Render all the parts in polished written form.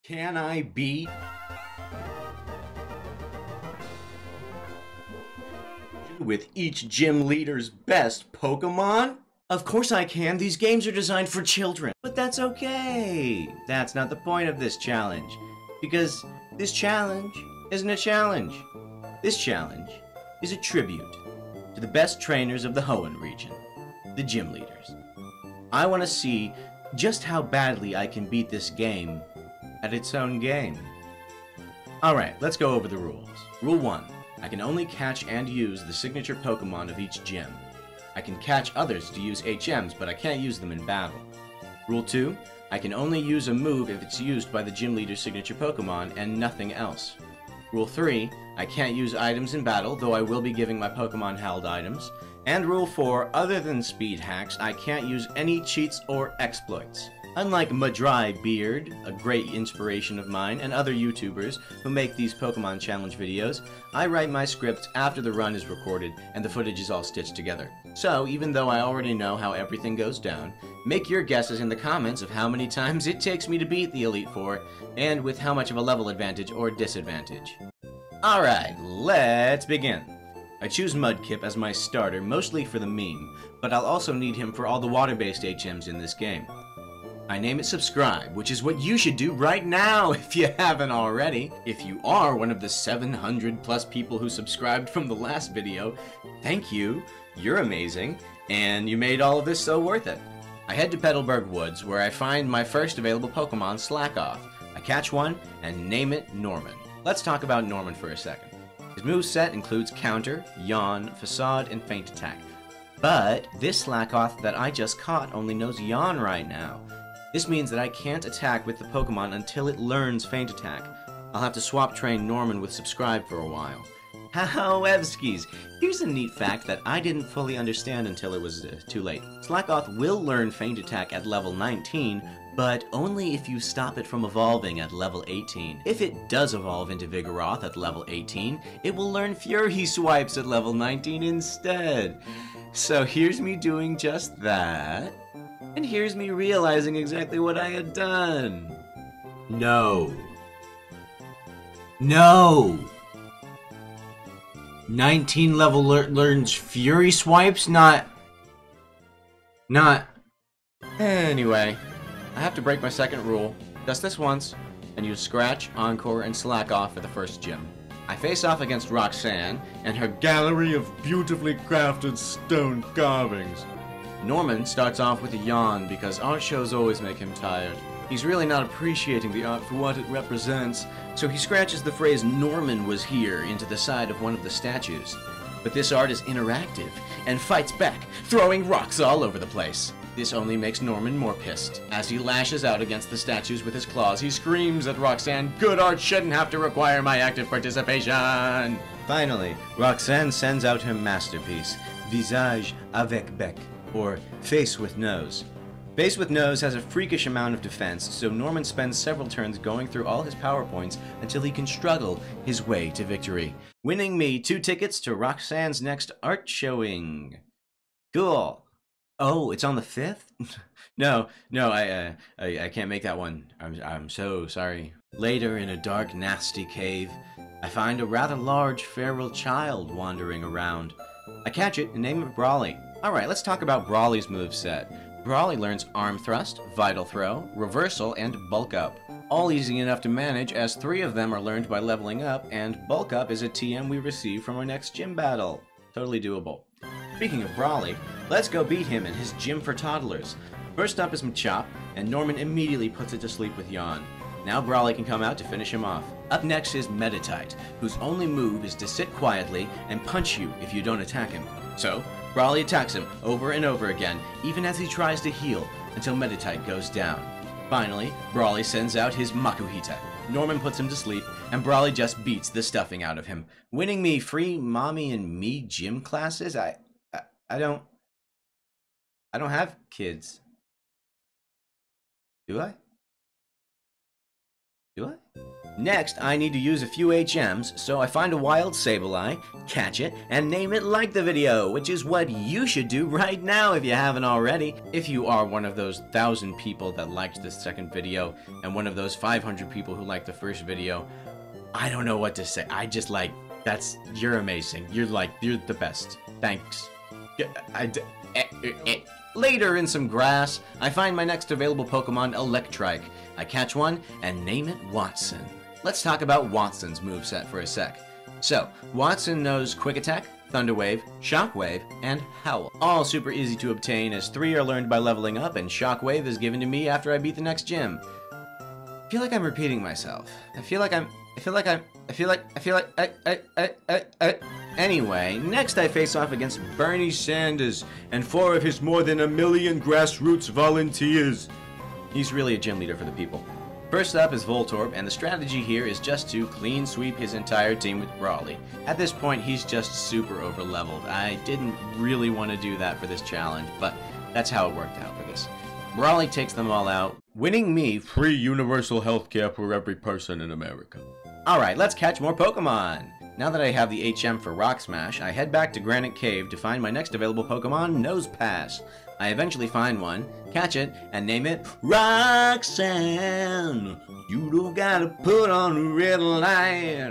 Can I beat with each gym leader's best Pokemon? Of course I can. These games are designed for children. But that's okay. That's not the point of this challenge. Because this challenge isn't a challenge. This challenge is a tribute to the best trainers of the Hoenn region, the gym leaders. I want to see just how badly I can beat this game at its own game. Alright, let's go over the rules. Rule 1. I can only catch and use the signature Pokemon of each gym. I can catch others to use HMs, but I can't use them in battle. Rule 2. I can only use a move if it's used by the gym leader's signature Pokemon and nothing else. Rule 3. I can't use items in battle, though I will be giving my Pokemon held items. And Rule 4. Other than speed hacks, I can't use any cheats or exploits. Unlike Madry Beard, a great inspiration of mine, and other YouTubers who make these Pokemon Challenge videos, I write my script after the run is recorded and the footage is all stitched together. So, even though I already know how everything goes down, make your guesses in the comments of how many times it takes me to beat the Elite Four, and with how much of a level advantage or disadvantage. Alright, let's begin. I choose Mudkip as my starter, mostly for the meme, but I'll also need him for all the water-based HMs in this game. I name it Subscribe, which is what you should do right now if you haven't already. If you are one of the 700 plus people who subscribed from the last video, thank you, you're amazing, and you made all of this so worth it. I head to Petalburg Woods, where I find my first available Pokemon, Slackoth. I catch one and name it Norman. Let's talk about Norman for a second. His moveset includes Counter, Yawn, Facade, and Feint Attack. But this Slackoth that I just caught only knows Yawn right now. This means that I can't attack with the Pokemon until it learns Feint Attack. I'll have to swap train Norman with Subscribe for a while. Howevskis, here's a neat fact that I didn't fully understand until it was too late. Slackoth will learn Feint Attack at level 19, but only if you stop it from evolving at level 18. If it does evolve into Vigoroth at level 18, it will learn Fury Swipes at level 19 instead. So here's me doing just that. And here's me realizing exactly what I had done. No. No! 19 level learns Fury Swipes? Not... Anyway, I have to break my second rule, just this once, and use Scratch, Encore, and Slackoth for the first gym. I face off against Roxanne and her gallery of beautifully crafted stone carvings. Norman starts off with a yawn because art shows always make him tired. He's really not appreciating the art for what it represents, so he scratches the phrase "Norman was here" into the side of one of the statues. But this art is interactive and fights back, throwing rocks all over the place. This only makes Norman more pissed. As he lashes out against the statues with his claws, he screams at Roxanne, "Good art shouldn't have to require my active participation!" Finally, Roxanne sends out her masterpiece, Visage avec bec, or Face with Nose. Face with Nose has a freakish amount of defense, so Norman spends several turns going through all his power points until he can struggle his way to victory, winning me 2 tickets to Roxanne's next art showing. Cool. Oh, it's on the 5th? No, I can't make that one. I'm so sorry. Later, in a dark, nasty cave, I find a rather large feral child wandering around. I catch it and name it Brawly. Alright, let's talk about Brawly's moveset. Brawly learns Arm Thrust, Vital Throw, Reversal, and Bulk Up. All easy enough to manage, as 3 of them are learned by leveling up, and Bulk Up is a TM we receive from our next gym battle. Totally doable. Speaking of Brawly, let's go beat him in his gym for toddlers. First up is Machop, and Norman immediately puts it to sleep with Yawn. Now Brawly can come out to finish him off. Up next is Meditite, whose only move is to sit quietly and punch you if you don't attack him. So, Brawly attacks him over and over again, even as he tries to heal, until Meditite goes down. Finally, Brawly sends out his Makuhita. Norman puts him to sleep, and Brawly just beats the stuffing out of him, winning me free Mommy and Me gym classes. I don't have kids. Do I? Do I? Next, I need to use a few HMs, so I find a wild Sableye, catch it, and name it like the video, which is what you should do right now if you haven't already. If you are one of those 1,000 people that liked this second video, and one of those 500 people who liked the first video, I don't know what to say. You're amazing. You're the best. Thanks. Later, in some grass, I find my next available Pokemon, Electrike. I catch one and name it Watson. Let's talk about Watson's moveset for a sec. So, Watson knows Quick Attack, Thunder Wave, Shock Wave, and Howl. All super easy to obtain, as 3 are learned by leveling up, and Shock Wave is given to me after I beat the next gym. I feel like I'm repeating myself. Anyway, next I face off against Bernie Sanders and 4 of his more than 1 million grassroots volunteers. He's really a gym leader for the people. First up is Voltorb, and the strategy here is just to clean sweep his entire team with Brawly. At this point, he's just super over-leveled. I didn't really want to do that for this challenge, but that's how it worked out for this. Brawly takes them all out, winning me free universal healthcare for every person in America. Alright, let's catch more Pokemon! Now that I have the HM for Rock Smash, I head back to Granite Cave to find my next available Pokemon, Nosepass. I eventually find one, catch it, and name it Roxanne. You don't gotta put on the red light,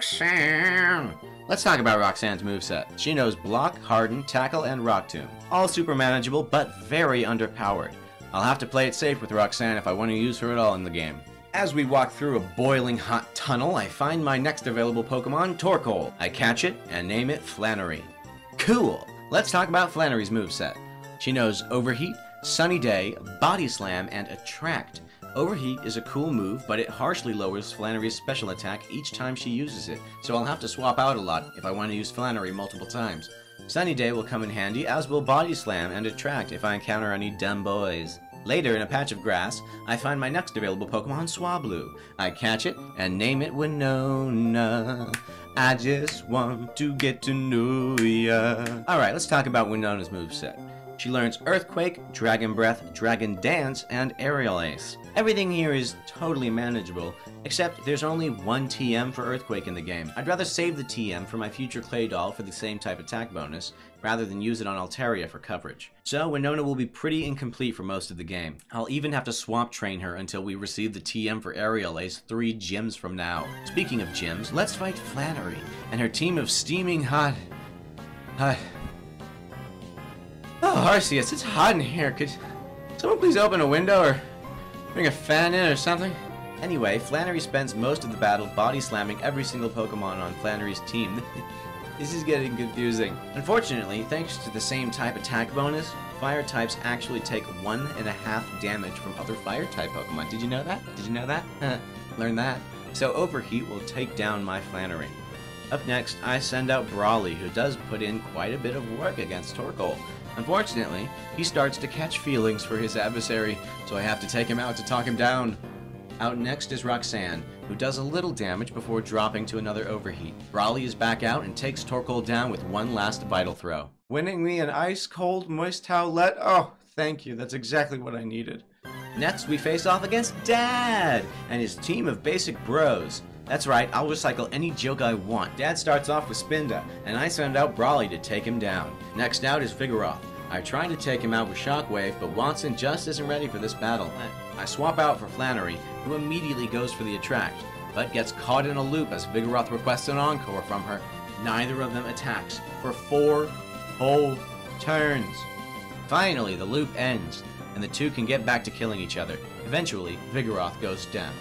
Roxanne. Let's talk about Roxanne's moveset. She knows Block, Harden, Tackle, and Rock Tomb. All super manageable, but very underpowered. I'll have to play it safe with Roxanne if I want to use her at all in the game. As we walk through a boiling hot tunnel, I find my next available Pokemon, Torkoal. I catch it and name it Flannery. Cool! Let's talk about Flannery's moveset. She knows Overheat, Sunny Day, Body Slam, and Attract. Overheat is a cool move, but it harshly lowers Flannery's special attack each time she uses it, so I'll have to swap out a lot if I want to use Flannery multiple times. Sunny Day will come in handy, as will Body Slam and Attract if I encounter any dumb boys. Later, in a patch of grass, I find my next available Pokemon, Swablu. I catch it and name it Winona. I just want to get to know ya. Alright, let's talk about Winona's moveset. She learns Earthquake, Dragon Breath, Dragon Dance, and Aerial Ace. Everything here is totally manageable, except there's only one TM for Earthquake in the game. I'd rather save the TM for my future Clay Doll for the same type attack bonus, rather than use it on Altaria for coverage. So Winona will be pretty incomplete for most of the game. I'll even have to swamp train her until we receive the TM for Aerial Ace 3 gyms from now. Speaking of gyms, let's fight Flannery and her team of steaming hot... Oh, Arceus, it's hot in here. Could someone please open a window or bring a fan in or something? Anyway, Flannery spends most of the battle body slamming every single Pokemon on Flannery's team. This is getting confusing. Unfortunately, thanks to the same type attack bonus, fire types actually take 1.5 damage from other fire type Pokemon. Did you know that? Did you know that? Learn that. So Overheat will take down my Flannery. Up next, I send out Brawly, who does put in quite a bit of work against Torkoal. Unfortunately, he starts to catch feelings for his adversary, so I have to take him out to talk him down. Out next is Roxanne, who does a little damage before dropping to another Overheat. Brawly is back out and takes Torkoal down with one last Vital Throw, winning me an ice-cold moist towelette. Oh, thank you, that's exactly what I needed. Next, we face off against Dad and his team of basic bros. That's right, I'll recycle any joke I want. Dad starts off with Spinda, and I send out Brawly to take him down. Next out is Vigoroth. I try to take him out with Shockwave, but Watson just isn't ready for this battle. I swap out for Flannery, who immediately goes for the Attract, but gets caught in a loop as Vigoroth requests an encore from her. Neither of them attacks for 4 whole turns. Finally, the loop ends, and the two can get back to killing each other. Eventually, Vigoroth goes down.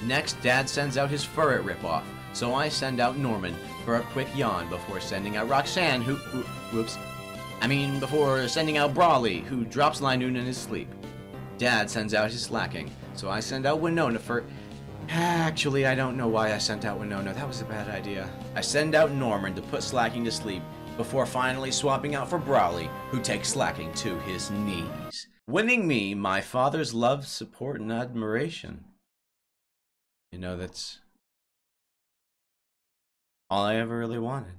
Next, Dad sends out his Furret ripoff, so I send out Norman for a quick yawn before sending out Roxanne, before sending out Brawly, who drops Linoone in his sleep. Dad sends out his Slacking, so I send out Winona for... Actually, I don't know why I sent out Winona, that was a bad idea. I send out Norman to put Slacking to sleep, before finally swapping out for Brawly, who takes Slacking to his knees. Winning me my father's love, support, and admiration. You know, that's all I ever really wanted.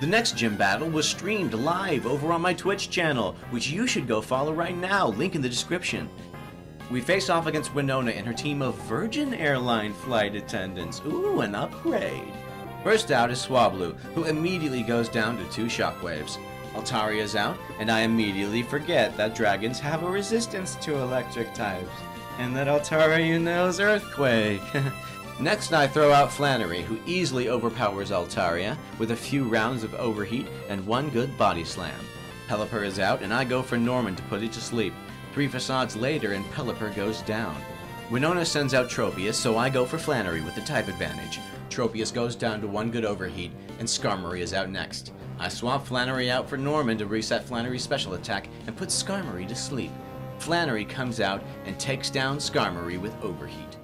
The next gym battle was streamed live over on my Twitch channel, which you should go follow right now, link in the description. we face off against Winona and her team of Virgin Airline flight attendants. Ooh, an upgrade. First out is Swablu, who immediately goes down to 2 shockwaves. Altaria's out, and I immediately forget that dragons have a resistance to electric types, and that Altaria knows Earthquake. Next I throw out Flannery, who easily overpowers Altaria with a few rounds of overheat and 1 good body slam. Pelipper is out, and I go for Norman to put it to sleep. 3 facades later, and Pelipper goes down. Winona sends out Tropius, so I go for Flannery with the type advantage. Tropius goes down to 1 good overheat, and Skarmory is out next. I swap Flannery out for Norman to reset Flannery's special attack and put Skarmory to sleep. Flannery comes out and takes down Skarmory with overheat,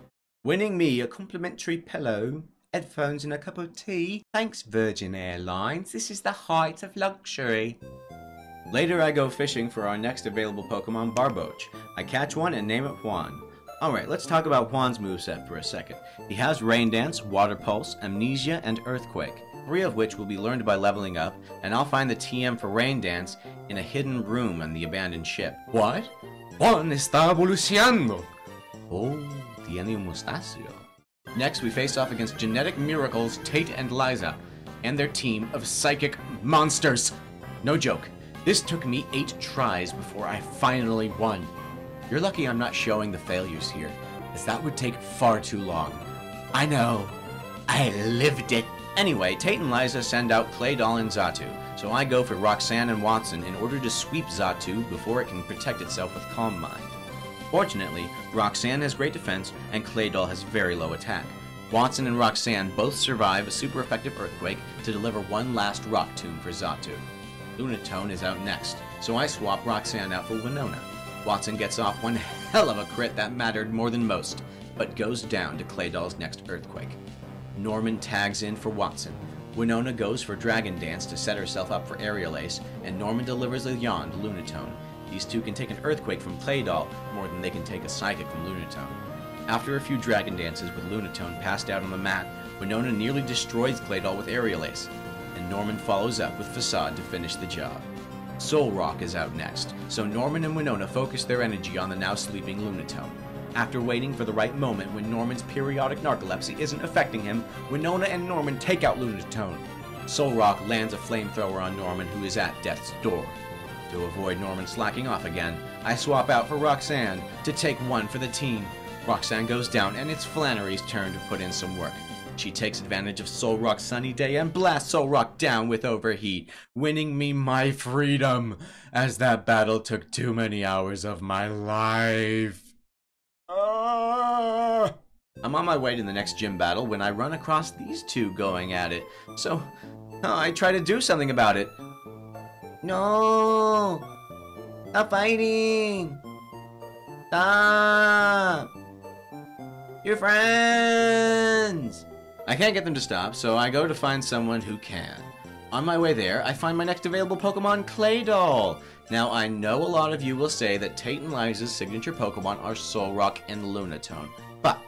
winning me a complimentary pillow, headphones, and a cup of tea. Thanks, Virgin Airlines. This is the height of luxury. Later I go fishing for our next available Pokemon, Barboach. I catch one and name it Juan. Alright, let's talk about Juan's moveset for a second. He has Rain Dance, Water Pulse, Amnesia, and Earthquake, 3 of which will be learned by leveling up, and I'll find the TM for Rain Dance in a hidden room on the abandoned ship. What? Juan está evolucionando! Oh, tiene un mustacio. Next, we face off against Genetic Miracles, Tate and Liza, and their team of psychic monsters. No joke, this took me 8 tries before I finally won. You're lucky I'm not showing the failures here, as that would take far too long. I know, I lived it. Anyway, Tate and Liza send out Claydol and Xatu, so I go for Roxanne and Watson in order to sweep Xatu before it can protect itself with Calm Mind. Fortunately, Roxanne has great defense, and Claydol has very low attack. Watson and Roxanne both survive a super effective Earthquake to deliver 1 last Rock Tomb for Xatu. Lunatone is out next, so I swap Roxanne out for Winona. Watson gets off 1 hell of a crit that mattered more than most, but goes down to Claydol's next Earthquake. Norman tags in for Watson. Winona goes for Dragon Dance to set herself up for Aerial Ace, and Norman delivers a Yawn to Lunatone. These 2 can take an Earthquake from Claydol more than they can take a Psychic from Lunatone. After a few Dragon Dances with Lunatone passed out on the mat, Winona nearly destroys Claydol with Aerial Ace, and Norman follows up with Facade to finish the job. Solrock is out next, so Norman and Winona focus their energy on the now sleeping Lunatone. After waiting for the right moment when Norman's periodic narcolepsy isn't affecting him, Winona and Norman take out Lunatone. Solrock lands a flamethrower on Norman, who is at death's door. To avoid Norman slacking off again, I swap out for Roxanne to take 1 for the team. Roxanne goes down, and it's Flannery's turn to put in some work. She takes advantage of Solrock's sunny day and blasts Solrock down with overheat, winning me my freedom, as that battle took too many hours of my life. I'm on my way to the next gym battle when I run across these 2 going at it, so I try to do something about it. No! Stop fighting! Stop! You're friends! I can't get them to stop, so I go to find someone who can. On my way there, I find my next available Pokemon, Claydol. Now, I know a lot of you will say that Tate and Liza's signature Pokemon are Solrock and Lunatone, but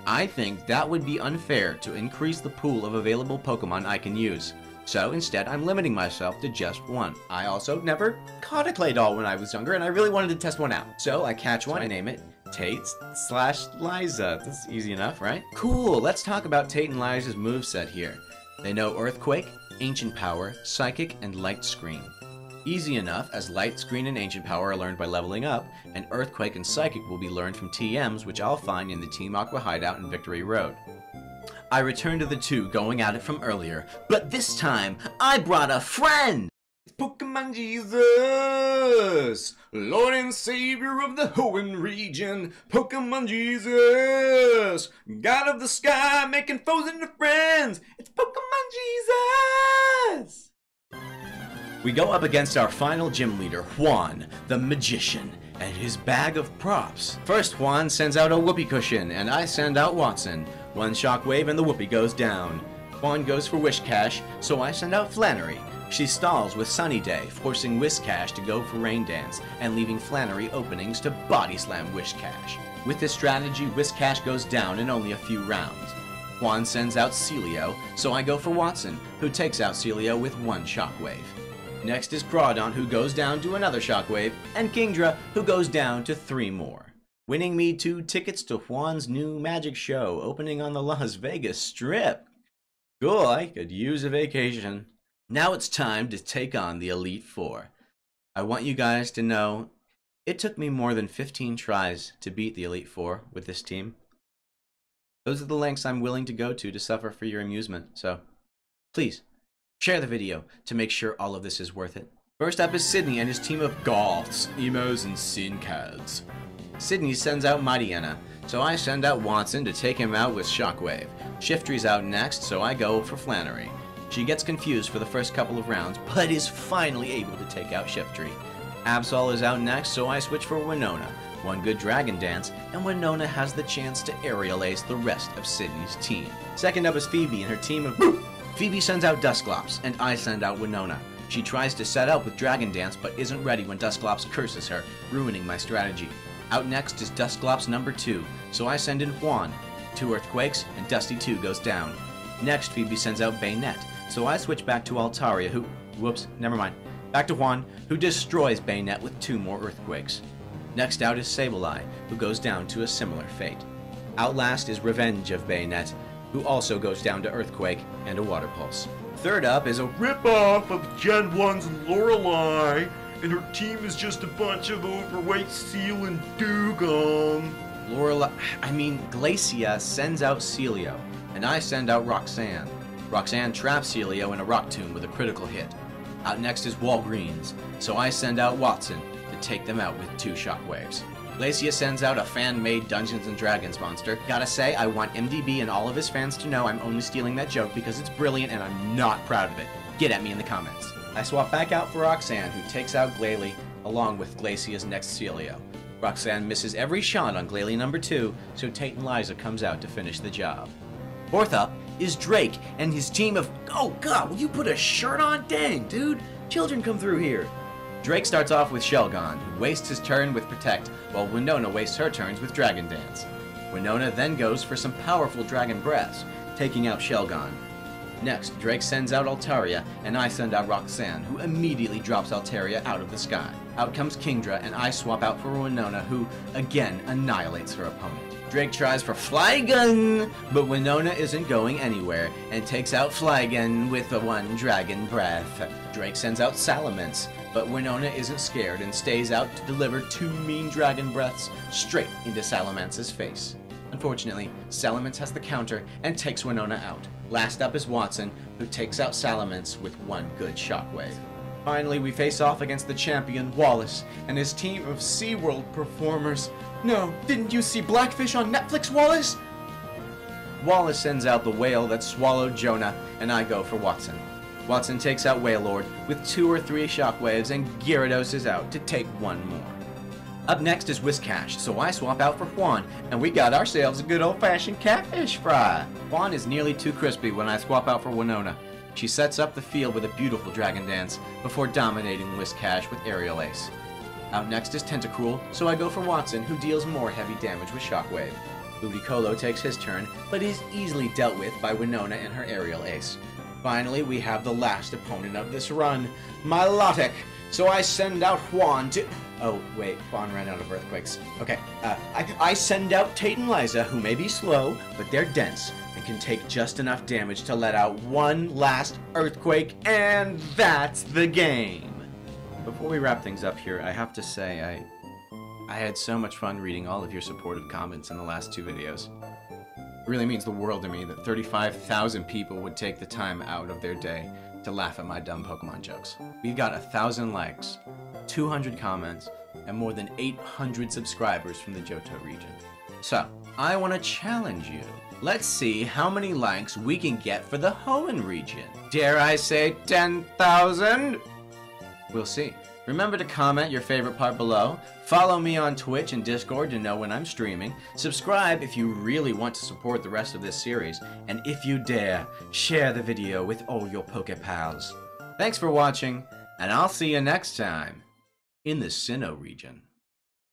I think that would be unfair to increase the pool of available Pokemon I can use. So instead, I'm limiting myself to just 1. I also never caught a Claydol when I was younger, and I really wanted to test one out. So I catch one, I name it Tate/Liza. That's easy enough, right? Cool, let's talk about Tate and Liza's moveset here. They know Earthquake, Ancient Power, Psychic, and Light Screen. Easy enough, as Light Screen and Ancient Power are learned by leveling up, and Earthquake and Psychic will be learned from TMs, which I'll find in the Team Aqua hideout in Victory Road. I return to the 2 going at it from earlier, but this time, I brought a friend! It's Pokemon Jesus! Lord and Savior of the Hoenn region, Pokemon Jesus! God of the sky, making foes into friends! It's Pokemon Jesus! We go up against our final gym leader, Juan, the Magician, and his bag of props. First, Juan sends out a whoopee cushion, and I send out Watson. 1 shockwave and the whoopee goes down. Juan goes for Whiscash, so I send out Flannery. She stalls with Sunny Day, forcing Whiscash to go for Rain Dance, and leaving Flannery openings to Body Slam Whiscash. With this strategy, Whiscash goes down in only a few rounds. Juan sends out Celio, so I go for Watson, who takes out Celio with 1 shockwave. Next is Crawdon, who goes down to another shockwave, and Kingdra, who goes down to 3 more. winning me 2 tickets to Juan's new magic show opening on the Las Vegas Strip. Cool, I could use a vacation. Now it's time to take on the Elite Four. I want you guys to know it took me more than 15 tries to beat the Elite Four with this team. Those are the lengths I'm willing to go to suffer for your amusement, so please share the video to make sure all of this is worth it. First up is Sydney and his team of goths, emos, and syncads. Sydney sends out Mightyena, so I send out Watson to take him out with Shockwave. Shiftry's out next, so I go for Flannery. She gets confused for the first couple of rounds, but is finally able to take out Shiftry. Absol is out next, so I switch for Winona. One good Dragon Dance, and Winona has the chance to aerial ace the rest of Sydney's team. Second up is Phoebe and her team of Phoebe sends out Dusclops, and I send out Winona. She tries to set up with Dragon Dance, but isn't ready when Dusclops curses her, ruining my strategy. Out next is Dusclops number 2, so I send in Juan. 2 Earthquakes, and Dusty 2 goes down. Next, Phoebe sends out Bayonet, so I switch back to Altaria, who... whoops, never mind. Back to Juan, who destroys Bayonet with 2 more Earthquakes. Next out is Sableye, who goes down to a similar fate. Out last is Revenge of Bayonet, who also goes down to Earthquake and a Water Pulse. Third up is a rip-off of Gen 1's Lorelei, and her team is just a bunch of overweight Seal and Dugong. Glacia sends out Celio, and I send out Roxanne. Roxanne traps Celio in a Rock Tomb with a critical hit. Out next is Walgreens, so I send out Watson to take them out with 2 Shockwaves. Glacia sends out a fan-made Dungeons & Dragons monster. Gotta say, I want MDB and all of his fans to know I'm only stealing that joke because it's brilliant and I'm not proud of it. Get at me in the comments. I swap back out for Roxanne, who takes out Glalie along with Glacia's next Celio. Roxanne misses every shot on Glalie number 2, so Tate and Liza comes out to finish the job. Fourth up is Drake and his team of... Oh god, will you put a shirt on? Dang, dude. Children come through here. Drake starts off with Shelgon, who wastes his turn with Protect, while Winona wastes her turns with Dragon Dance. Winona then goes for some powerful Dragon Breaths, taking out Shelgon. Next, Drake sends out Altaria, and I send out Roxanne, who immediately drops Altaria out of the sky. Out comes Kingdra, and I swap out for Winona, who again annihilates her opponent. Drake tries for Flygon, but Winona isn't going anywhere, and takes out Flygon with the 1 Dragon Breath. Drake sends out Salamence, but Winona isn't scared and stays out to deliver 2 mean Dragon Breaths straight into Salamance's face. Unfortunately, Salamence has the counter and takes Winona out. Last up is Watson, who takes out Salamence with 1 good Shockwave. Finally, we face off against the champion, Wallace, and his team of SeaWorld performers. No, didn't you see Blackfish on Netflix, Wallace? Wallace sends out the whale that swallowed Jonah, and I go for Watson. Watson takes out Wailord with 2 or 3 Shockwaves, and Gyarados is out to take 1 more. Up next is Whiscash, so I swap out for Juan, and we got ourselves a good old-fashioned catfish fry. Juan is nearly too crispy when I swap out for Winona. She sets up the field with a beautiful Dragon Dance before dominating Whiscash with Aerial Ace. Out next is Tentacruel, so I go for Watson, who deals more heavy damage with Shockwave. Ludicolo takes his turn, but is easily dealt with by Winona and her Aerial Ace. Finally, we have the last opponent of this run, Milotic, so I send out Juan to... Oh, wait, Juan ran out of Earthquakes. Okay, I send out Tate and Liza, who may be slow, but they're dense, and can take just enough damage to let out 1 last Earthquake, and that's the game! Before we wrap things up here, I have to say, I had so much fun reading all of your supportive comments in the last 2 videos. It really means the world to me that 35,000 people would take the time out of their day to laugh at my dumb Pokemon jokes. We've got 1,000 likes, 200 comments, and more than 800 subscribers from the Johto region. So, I want to challenge you. Let's see how many likes we can get for the Hoenn region. Dare I say 10,000? We'll see. Remember to comment your favorite part below, follow me on Twitch and Discord to know when I'm streaming, subscribe if you really want to support the rest of this series, and if you dare, share the video with all your Pokepals. Thanks for watching, and I'll see you next time in the Sinnoh region.